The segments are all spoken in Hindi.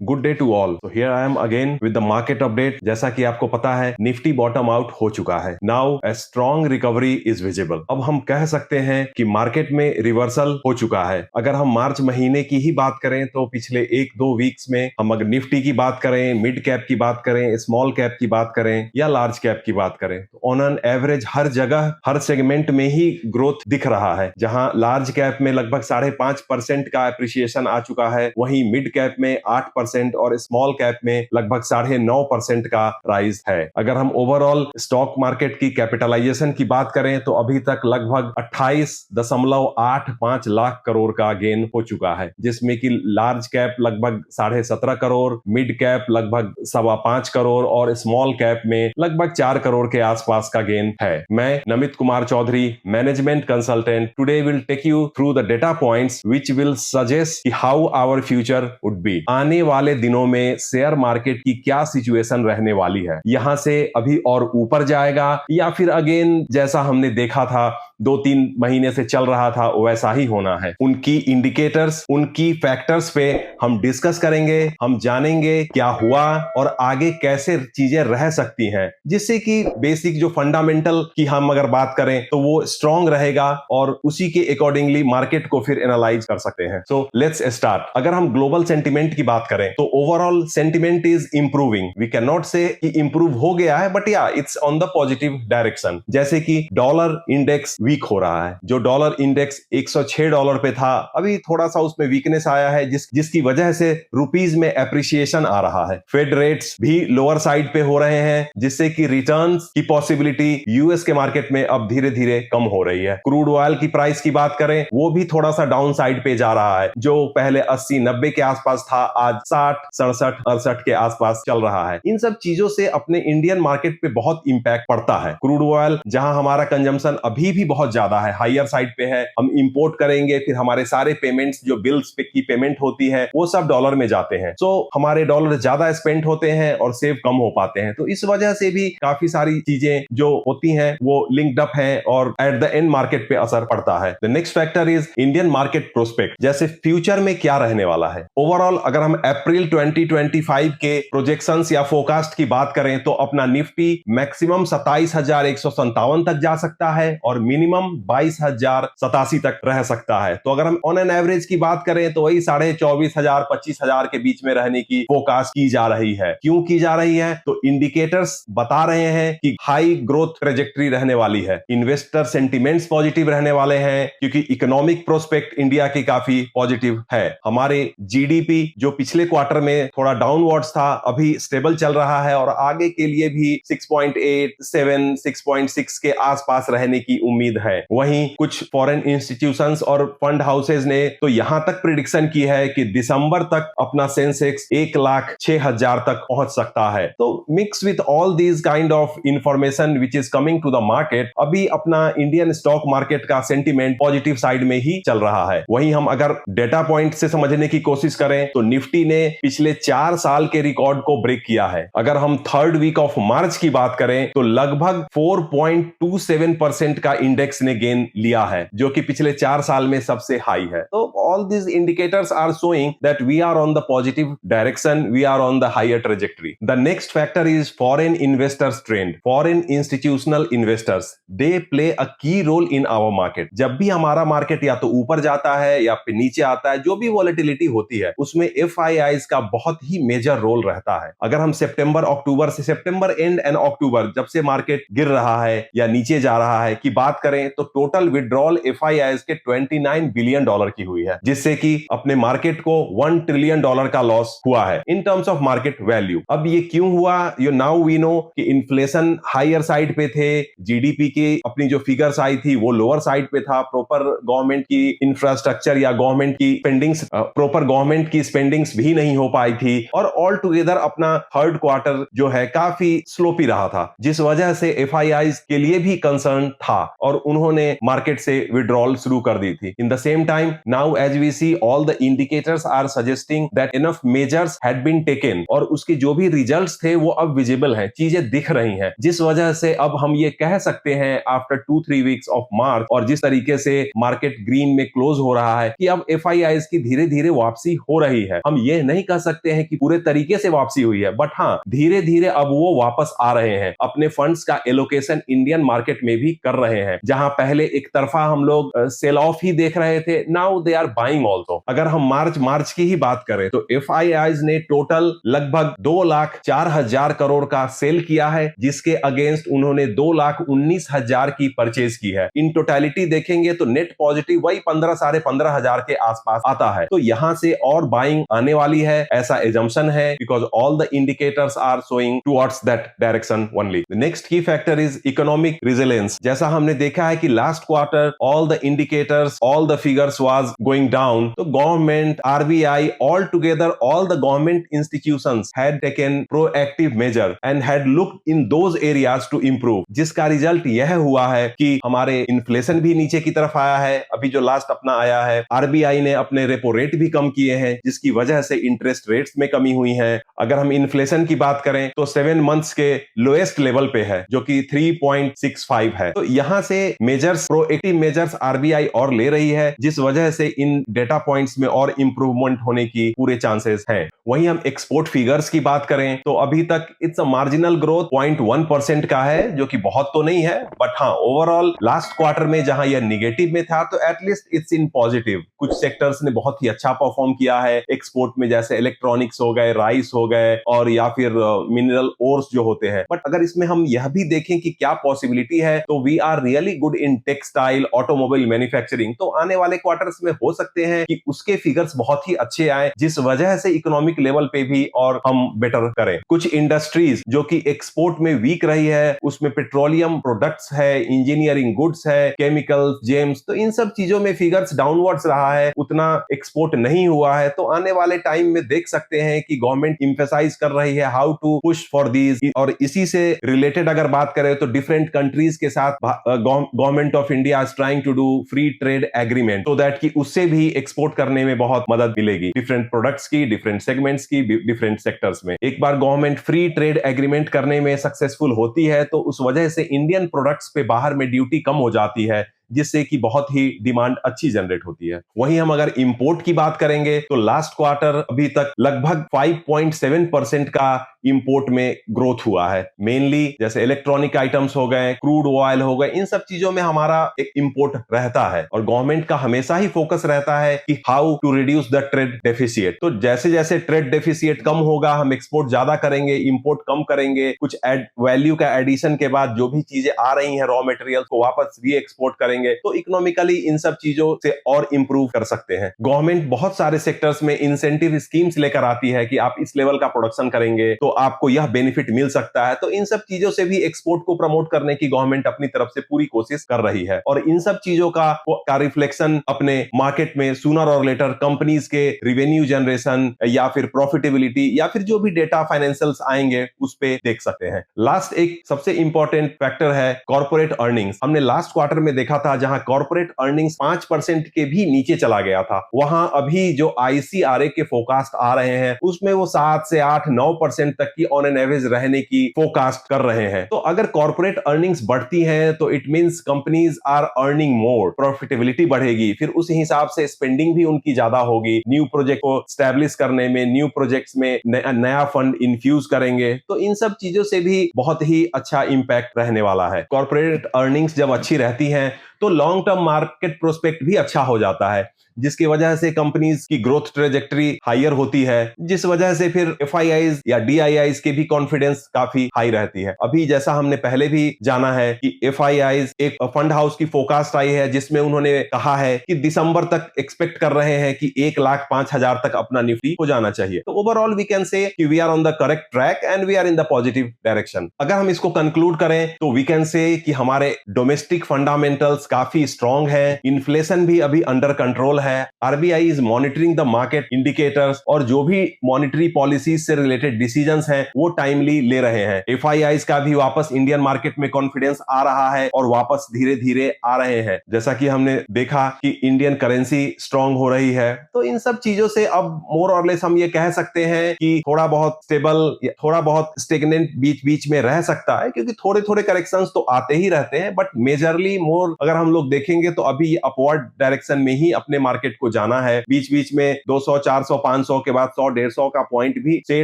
Good day to all. तो here I am again with the market update. जैसा कि आपको पता है निफ्टी बॉटम आउट हो चुका है। Now a strong recovery is visible. अब हम कह सकते हैं कि मार्केट में रिवर्सल हो चुका है। अगर हम मार्च महीने की ही बात करें तो पिछले एक दो वीक्स में हम अगर निफ्टी की बात करें, मिड कैप की बात करें, स्मॉल कैप की बात करें या लार्ज कैप की बात करें तो ऑन एन एवरेज हर जगह हर सेगमेंट में ही ग्रोथ दिख रहा है। जहां लार्ज कैप में लगभग 5.5% का एप्रिसिएशन आ चुका है, वहीं मिड कैप में 8% और स्मॉल कैप में लगभग 9.5% का राइज है। अगर हम ओवरऑल स्टॉक मार्केट की कैपिटलाइजेशन की बात करें तो अभी तक लगभग 28.85 लाख करोड़ का गेन हो चुका है, जिसमें कि लार्ज कैप लगभग 17.5 करोड़, मिड कैप लगभग 5.25 करोड़ और स्मॉल कैप में लगभग 4 करोड़ के आसपास का गेन है। मैं Namit Kumar Chaudhary, management consultant, today will take you through the data points which will suggest how our future would be. आने वाले दिनों में शेयर मार्केट की क्या सिचुएशन रहने वाली है, यहां से अभी और ऊपर जाएगा या फिर अगेन जैसा हमने देखा था 2-3 महीने से चल रहा था वैसा ही होना है। उनकी इंडिकेटर्स, उनकी फैक्टर्स पे हम डिस्कस करेंगे, हम जानेंगे क्या हुआ और आगे कैसे चीजें रह सकती हैं, जिससे कि बेसिक जो फंडामेंटल की हम अगर बात करें तो वो स्ट्रांग रहेगा और उसी के अकॉर्डिंगली मार्केट को फिर एनालाइज कर सकते हैं। So let's start. अगर हम ग्लोबल सेंटिमेंट की बात करें तो overall sentiment is improving. We can not say कि इंप्रूव हो गया है, but yeah it's on the positive direction. जैसे कि डॉलर इंडेक्स वीक हो रहा है। जो डॉलर इंडेक्स $106 पे था, अभी थोड़ा सा उसमें वीकनेस आया है, जिसकी वजह से रुपीज में एप्रिसिएशन आ रहा है। फेड रेट्स भी लोअर साइड पे हो रहे हैं, जिससे कि रिटर्न्स की पॉसिबिलिटी यूएस के मार्केट में अब धीरे धीरे कम हो रही है। क्रूड ऑयल की प्राइस की बात करें, वो भी थोड़ा सा डाउन साइड पे जा रहा है। जो पहले 80-90 के आसपास था, आज 60, 67, 68 के आसपास चल रहा है। इन सब चीजों से अपने इंडियन मार्केट पे बहुत इंपैक्ट पड़ता है। क्रूड ऑयल जहां हमारा कंजम्पशन अभी भी बहुत ज्यादा है, हायर साइड पे है, हम इंपोर्ट करेंगे, फिर हमारे सारे पेमेंट्स जो बिल्स पे की पेमेंट होती है वो सब डॉलर में जाते हैं। सो हमारे डॉलर ज्यादा स्पेंड होते हैं और सेव कम हो पाते हैं। तो इस वजह से भी काफी सारी चीजें जो होती हैं वो लिंक्ड अप हैं और एट द एंड मार्केट पे असर पड़ता है। The next factor is Indian market prospect. जैसे फ्यूचर में क्या रहने वाला है। ओवरऑल अगर हम अप्रैल 2025 के प्रोजेक्शंस या फोरकास्ट की बात करें तो अपना निफ्टी मैक्सिमम 27,157 तक जा सकता है और मिनिमम 22,087 तक रह सकता है। तो अगर हम ऑन एन एवरेज की बात करें तो वही 24,500 25,000 के बीच में रहने की फोरकास्ट की जा रही है। क्यों की जा रही है? तो इंडिकेटर्स बता रहे हैं कि हाई ग्रोथ ट्रेजेक्टरी रहने वाली है। इन्वेस्टर सेंटिमेंट्स पॉजिटिव रहने वाले हैं क्योंकि इकोनॉमिक प्रोस्पेक्ट इंडिया की काफी पॉजिटिव है। हमारे जीडीपी जो पिछले क्वार्टर में थोड़ा डाउनवर्ड्स था, अभी स्टेबल चल रहा है और आगे के लिए भी 6.8, 7, 6.6 के आसपास रहने की उम्मीद है। वहीं कुछ फॉरेन इंस्टीट्यूशंस और फंड हाउसेज ने तो यहां तक प्रिडिक्शन की है कि दिसंबर तक अपना सेंसेक्स 1,06,000 तक पहुंच सकता है। तो mix with all these kind of information which is coming to the market, अभी अपना इंडियन स्टॉक मार्केट का सेंटीमेंट पॉजिटिव साइड में ही चल रहा है। वहीं हम अगर डेटा पॉइंट से समझने की कोशिश करें तो निफ्टी ने पिछले 4 साल के रिकॉर्ड को ब्रेक किया है। अगर हम थर्ड वीक ऑफ मार्च की बात करें तो लगभग 4.27% का इंडेक्स ने गेन लिया है, जो कि पिछले 4 साल में सबसे हाई है। तो all these indicators are showing that we are on the positive direction, we are on the higher trajectory. The next factor is foreign investors trend. Foreign institutional investors they play a key role in our market. जब भी हमारा मार्केट या तो ऊपर जाता है या फिर नीचे आता है, जो भी वॉलेटिलिटी होती है उसमें एफआईआईज का बहुत ही मेजर रोल रहता है। अगर हम सितंबर एंड एंड अक्टूबर जब से मार्केट गिर रहा है या नीचे जा रहा है की बात करें तो टोटल विड्रॉल एफआईआईज के $29 बिलियन की हुई है, जिससे कि अपने मार्केट को $1 ट्रिलियन का लॉस हुआ है in terms of market value. अब ये क्यों हुआ? यू नाउ वी नो कि इन्फ्लेशन हायर साइड पे थे, जीडीपी की अपनी जो फिगर्स आई थी वो लोअर साइड पे था, प्रॉपर गवर्नमेंट की इंफ्रास्ट्रक्चर या गवर्नमेंट की स्पेंडिंग्स, प्रॉपर गवर्नमेंट की स्पेंडिंग्स भी नहीं हो पाई थी और ऑल टुगेदर अपना थर्ड क्वार्टर जो है काफी स्लोपी रहा था, जिस वजह से एफआईआईज के लिए भी कंसर्न था और उन्होंने मार्केट से विड्रॉल शुरू कर दी थी। In the same time now as we see all the indicators are suggesting that enough measures had been taken, और उसके जो भी रिजल्ट्स थे वो अब विजिबल हैं, चीजें दिख रही हैं, जिस वजह से अब हम ये कह सकते हैं आफ्टर 2-3 वीक्स ऑफ मार्च और जिस तरीके से मार्केट ग्रीन में क्लोज हो रहा है कि अब एफआईआईज की धीरे धीरे वापसी हो रही है। हम ये नहीं कह सकते हैं कि पूरे तरीके से वापसी हुई है, बट हाँ धीरे धीरे अब वो वापस आ रहे हैं, अपने फंड्स का एलोकेशन इंडियन मार्केट में भी कर रहे हैं। जहां पहले एक तरफा हम लोग सेल ऑफ ही देख रहे थे, now they are buying also. अगर हम मार्च की ही बात करें तो एफआईआईज ने टोटल लगभग 2,04,000 करोड़ का सेल किया है, जिसके अगेंस्ट उन्होंने 2,19,000 की परचेज की है। इन टोटलिटी देखेंगे तो नेट पॉजिटिव वही 15,000-15,500 के आसपास आता है। तो यहां से और बाइंग आने वाली है ऐसा एजम्पशन है, because all the indicators are showing towards that direction only. The next key factor is economic resilience. जैसा हमने देखा है कि last quarter all the indicators, all the figures was going down, तो government, RBI, all together all the government institutions had taken proactive measure and had looked in those areas to improve, जिसका रिजल्ट यह हुआ है कि हमारे इन्फ्लेशन भी नीचे की तरफ आया है। अभी जो लास्ट अपना आया है, आरबीआई ने अपने रेपो रेट भी कम किए हैं, जिसकी वजह से इंटरेस्ट रेट्स में कमी हुई है। अगर हम इन्फ्लेशन की बात करें तो 7 मंथ्स के लोएस्ट लेवल पे है, जो कि 3.65 है। तो यहां से मेजर्स, प्रोएक्टिव मेजर्स आरबीआई और ले रही है, जिस वजह से इन डेटा पॉइंट्स में और इंप्रूवमेंट होने की पूरे चांसेस हैं। वहीं हम एक्सपोर्ट फिगर्स की बात करें तो अभी तक इट्स अ मार्जिनल ग्रोथ 0.1% का है, जो कि बहुत तो नहीं है, बट हाँ ओवरऑल लास्ट क्वार्टर में जहां यह निगेटिव में था तो एटलीस्ट इट्स इन पॉजिटिव। कुछ सेक्टर्स ने बहुत ही अच्छा परफॉर्म किया है एक्सपोर्ट में, जैसे इलेक्ट्रॉनिक्स हो गए, राइस हो गए, और या फिर मिनरल ओर्स जो होते हैं। बट अगर इसमें हम यह भी देखें कि क्या पॉसिबिलिटी है, तो we are really good in textile, automobile manufacturing. तो आने वाले क्वार्टर्स में हो सकते हैं कि उसके फिगर्स बहुत ही अच्छे आए, जिस वजह से इकोनॉमिक लेवल पे भी और हम बेटर करें। कुछ इंडस्ट्रीज जो कि एक्सपोर्ट में वीक रही है, उसमें पेट्रोलियम प्रोडक्ट्स है, इंजीनियरिंग गुड्स है, केमिकल्स, जेम्स, तो इन सब चीजों में फिगर्स डाउनवर्ड्स रहा है, उतना एक्सपोर्ट नहीं हुआ है। तो आने वाले टाइम में देख सकते हैं कि गवर्नमेंट इंफेसाइज कर रही है how to push for these. और इसी से रिलेटेड अगर बात करें तो डिफरेंट कंट्रीज के साथ government of India is trying to do free trade agreement, so that कि उससे भी एक्सपोर्ट करने में बहुत मदद मिलेगी, डिफरेंट प्रोडक्ट्स की, डिफरेंट सेगमेंट्स की, डिफरेंट सेक्टर्स में। एक बार गवर्नमेंट फ्री ट्रेड एग्रीमेंट करने में सक्सेसफुल होती है तो उस वजह से इंडियन प्रोडक्ट्स पे बाहर में ड्यूटी कम हो जाती है, जिससे कि बहुत ही डिमांड अच्छी जनरेट होती है। वहीं हम अगर इंपोर्ट की बात करेंगे तो लास्ट क्वार्टर अभी तक लगभग 5.7% का इंपोर्ट में ग्रोथ हुआ है। मेनली जैसे इलेक्ट्रॉनिक आइटम्स हो गए, क्रूड ऑयल हो गए, इन सब चीजों में हमारा एक इंपोर्ट रहता है, और गवर्नमेंट का हमेशा ही फोकस रहता है कि how to reduce the trade deficit. तो जैसे जैसे ट्रेड डेफिसिट कम होगा, हम एक्सपोर्ट ज्यादा करेंगे, इंपोर्ट कम करेंगे, कुछ वैल्यू का एडिशन के बाद जो भी चीजें आ रही हैं रॉ मटेरियल को वापस री एक्सपोर्ट करेंगे, तो इकोनॉमिकली इन सब चीजों से और इंप्रूव कर सकते हैं। गवर्नमेंट बहुत सारे सेक्टर्स में इंसेंटिव स्कीम्स लेकर आती है कि आप इस लेवल का प्रोडक्शन करेंगे तो आपको यह बेनिफिट मिल सकता है। तो इन सब चीजों से भी एक्सपोर्ट को प्रमोट करने की गवर्नमेंट अपनी तरफ से पूरी कोशिश कर रही है, और इन सब चीजों का रिफ्लेक्शन अपने मार्केट में सूनर और लेटर कंपनीज के रिवेन्यू जनरेशन या फिर प्रॉफिटेबिलिटी या फिर जो भी डेटा फाइनेंशियल्स आएंगे उस पे देख सकते हैं। लास्ट एक सबसे इंपॉर्टेंट फैक्टर है कॉर्पोरेट अर्निंग्स। हमने लास्ट क्वार्टर में देखा था जहां कॉर्पोरेट अर्निंग्स 5% के भी नीचे चला गया था, वहां अभी जो आईसीआरए के फोरकास्ट आ रहे हैं उसमें वो 7 से 8-9% तक की ऑन एन एवरेज रहने की फोरकास्ट कर रहे हैं। तो अगर कॉर्पोरेट अर्निंग्स बढ़ती हैं तो it means companies are earning more, profitability बढ़ेगी, फिर उस हिसाब से स्पेंडिंग भी उनकी ज्यादा होगी, न्यू प्रोजेक्ट को स्टैब्लिश करने में, न्यू प्रोजेक्ट्स में नया फंड इन्फ्यूज करेंगे। तो इन सब चीजों से भी बहुत ही अच्छा इंपैक्ट रहने वाला है। कॉर्पोरेट अर्निंग्स जब अच्छी रहती हैं तो लॉन्ग टर्म मार्केट प्रोस्पेक्ट भी अच्छा हो जाता है, जिसकी वजह से कंपनीज की ग्रोथ ट्रेजेक्टरी हायर होती है, जिस वजह से फिर एफआईआईज या डीआईआईज के भी कॉन्फिडेंस काफी हाई रहती है। अभी जैसा हमने पहले भी जाना है कि एफआईआईज एक फंड हाउस की फोरकास्ट आई है जिसमें उन्होंने कहा है कि दिसंबर तक एक्सपेक्ट कर रहे हैं कि 1,05,000 तक अपना निफ्टी हो जाना चाहिए। तो ओवरऑल वी कैन से कि we are on the correct track and we are in the positive direction. अगर हम इसको कंक्लूड करें तो वी कैन से कि हमारे डोमेस्टिक फंडामेंटल्स काफी स्ट्रांग है, इन्फ्लेशन भी अभी अंडर कंट्रोल है। RBI is monitoring the market indicators और जो भी मॉनिटरी पॉलिसीज से रिलेटेड डिसीजंस हैं वो टाइमली ले रहे हैं। एफआईआईज का भी वापस इंडियन मार्केट में कॉन्फिडेंस आ रहा है और वापस धीरे धीरे आ रहे हैं। जैसा कि हमने देखा कि इंडियन करेंसी स्ट्रांग हो रही है। तो इन सब चीजों से अब मोर और लेस हम ये कह सकते हैं कि थोड़ा बहुत स्टेबल, थोड़ा बहुत स्टेगनेंट बीच बीच में रह सकता है, क्योंकि थोड़े थोड़े करेक्शंस तो आते ही रहते हैं। बट मेजरली मोर अगर हम लोग देखेंगे तो अभी ये अपवर्ड डायरेक्शन में ही अपने मार्केट को जाना है। बीच बीच में 200, 400, 500 के बाद 100, 150 का पॉइंट भी से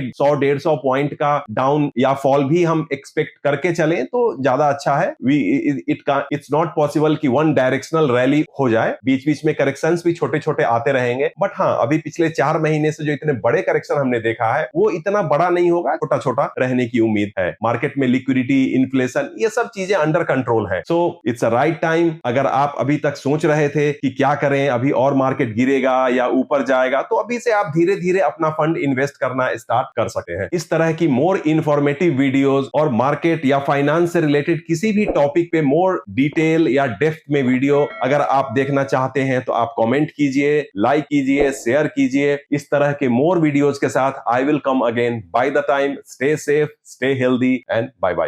100, 150 पॉइंट का डाउन या फॉल भी हम एक्सपेक्ट करके चलें तो ज्यादा अच्छा है। इट्स नॉट पॉसिबल कि वन डायरेक्शनल रैली हो जाए, बीच बीच में करेक्शंस भी छोटे छोटे आते रहेंगे। बट हाँ, अभी पिछले 4 महीने से जो इतने बड़े करेक्शन हमने देखा है वो इतना बड़ा नहीं होगा, छोटा छोटा रहने की उम्मीद है। मार्केट में लिक्विडिटी, इन्फ्लेशन, ये सब चीजें अंडर कंट्रोल है। So it's a right time. अगर आप अभी तक सोच रहे थे कि क्या करें, अभी और मार्केट गिरेगा या ऊपर जाएगा, तो अभी से आप धीरे धीरे अपना फंड इन्वेस्ट करना स्टार्ट कर सकते हैं। इस तरह की मोर इंफॉर्मेटिव वीडियोस और मार्केट या फाइनेंस से रिलेटेड किसी भी टॉपिक पे मोर डिटेल या डेप्थ में वीडियो अगर आप देखना चाहते हैं तो आप कमेंट कीजिए, लाइक कीजिए, शेयर कीजिए। इस तरह के मोर वीडियोस के साथ I will come again. By the time, stay safe, stay healthy and bye bye.